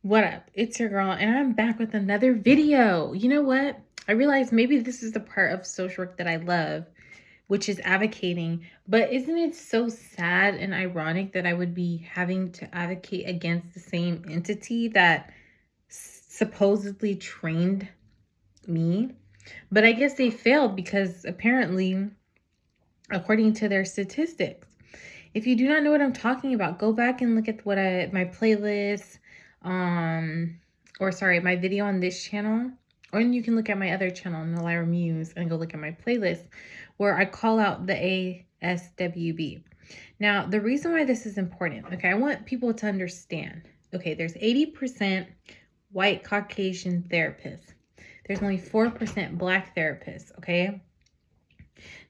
What up? It's your girl, and I'm back with another video. You know what? I realized maybe this is the part of social work that I love, which is advocating. But isn't it so sad and ironic that I would be having to advocate against the same entity that supposedly trained me? But I guess they failed because apparently, according to their statistics, if you do not know what I'm talking about, go back and look at my playlist, my video on this channel, or you can look at my other channel, Nalyra Muse, and go look at my playlist where I call out the ASWB. Now, the reason why this is important, okay, I want people to understand, okay, there's 80% white Caucasian therapists. There's only 4% Black therapists, okay?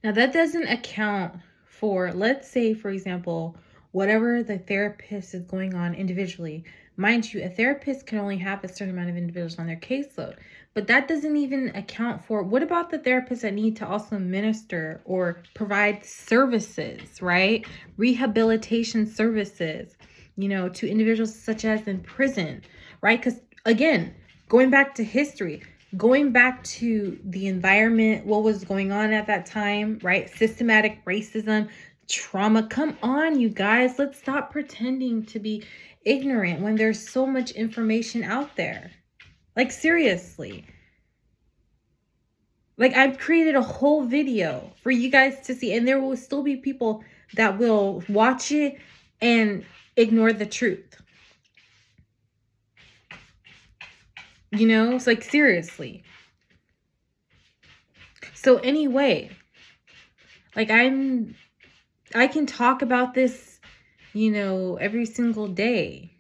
Now, that doesn't account for, let's say, for example, whatever the therapist is going on individually. Mind you, a therapist can only have a certain amount of individuals on their caseload, but that doesn't even account for, what about the therapists that need to also administer or provide services, right? Rehabilitation services, to individuals such as in prison, right? Because again, going back to history, going back to the environment, what was going on at that time, right? Systematic racism, trauma. Come on, you guys. Let's stop pretending to be ignorant when there's so much information out there. Like, seriously. Like, I've created a whole video for you guys to see, and there will still be people that will watch it and ignore the truth. It's like, seriously. So anyway, like I can talk about this, every single day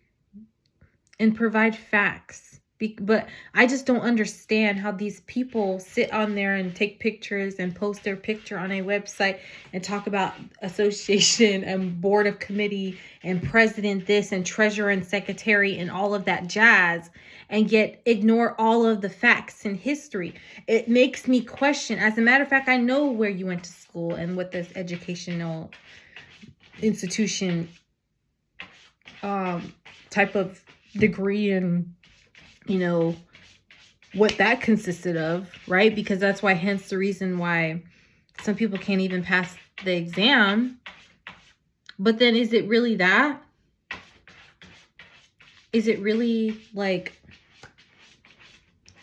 and provide facts. But I just don't understand how these people sit on there and take pictures and post their picture on a website and talk about association and board of committee and president this and treasurer and secretary and all of that jazz, and yet ignore all of the facts and history. It makes me question. As a matter of fact, I know where you went to school and what this educational institution type of degree and what that consisted of, right? Because that's why, hence the reason why some people can't even pass the exam. But then is it really that? Is it really like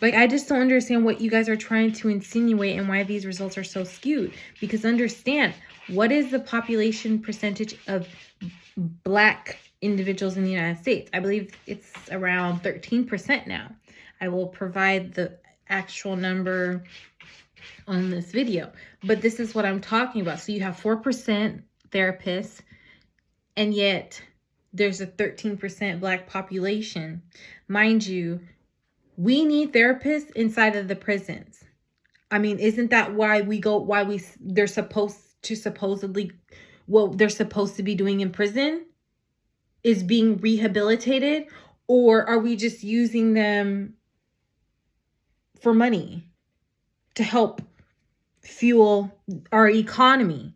I just don't understand what you guys are trying to insinuate and why these results are so skewed. Because understand, what is the population percentage of Black individuals in the United States? I believe it's around 13% now. I will provide the actual number on this video, but this is what I'm talking about. So you have 4% therapists, and yet there's a 13% Black population. Mind you, we need therapists inside of the prisons. I mean, isn't that why they're supposed to supposedly, what they're supposed to be doing in prison is being rehabilitated? Or are we just using them for money to help fuel our economy?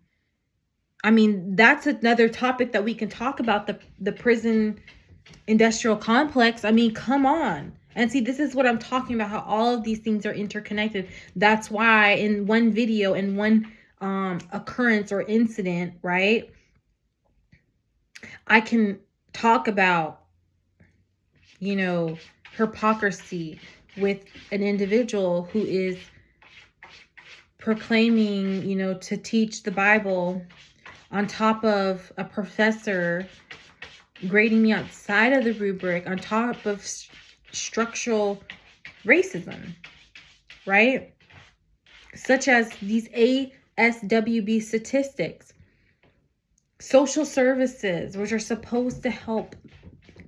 I mean, that's another topic that we can talk about, the prison industrial complex. I mean, come on. And see, this is what I'm talking about, how all of these things are interconnected. That's why in one video, in one occurrence or incident, right, I can talk about, hypocrisy with an individual who is proclaiming, to teach the Bible on top of a professor grading me outside of the rubric, on top of structural racism, right? Such as these ASWB statistics, social services, which are supposed to help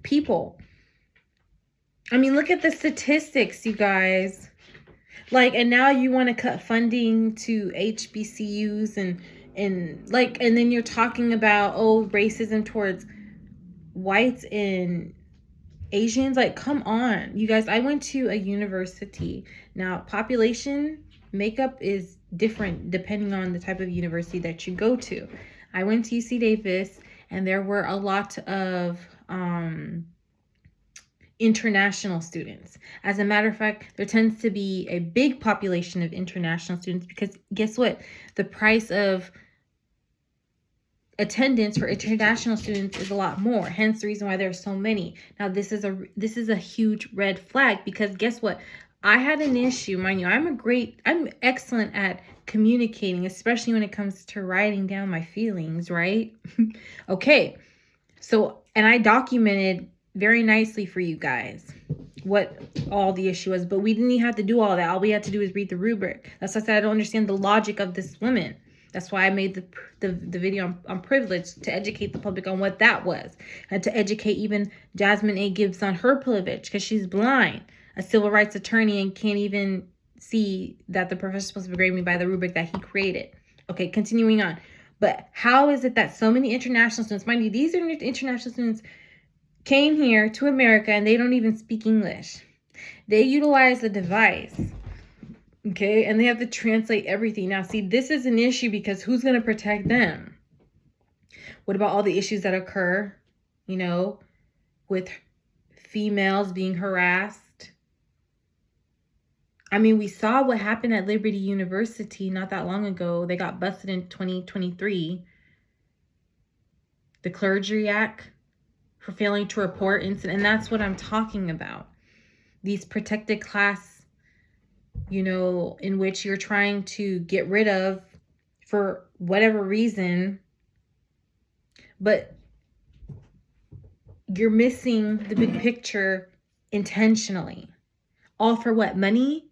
people. I mean, look at the statistics, you guys. And now you want to cut funding to HBCUs and then you're talking about, racism towards whites and Asians. Come on, you guys. I went to a university. Now, population makeup is different depending on the type of university that you go to. I went to UC Davis, and there were a lot of international students. As a matter of fact, there tends to be a big population of international students because guess what? The price of attendance for international students is a lot more. Hence the reason why there's so many. Now this is a huge red flag because guess what? I had an issue, mind you. I'm excellent at communicating, especially when it comes to writing down my feelings, right? Okay. So, and I documented very nicely for you guys what all the issue was, but we didn't even have to do all that. All we had to do is read the rubric. That's why I said I don't understand the logic of this woman. That's why I made the video on privilege, to educate the public on what that was, and to educate even Jasmine A. Gibbs on her privilege because she's blind, a civil rights attorney, and can't even see that the professor's supposed to grade me by the rubric that he created. Okay, continuing on. But how is it that so many international students, mind you, these are international students, came here to America and they don't even speak English. They utilize a device, okay, and they have to translate everything. Now, see, this is an issue because who's going to protect them? What about all the issues that occur, you know, with females being harassed? I mean, we saw what happened at Liberty University not that long ago. They got busted in 2023. The Clergy Act for failing to report incident. And that's what I'm talking about. These protected class, you know, in which you're trying to get rid of for whatever reason, but you're missing the big picture intentionally. All for what? Money?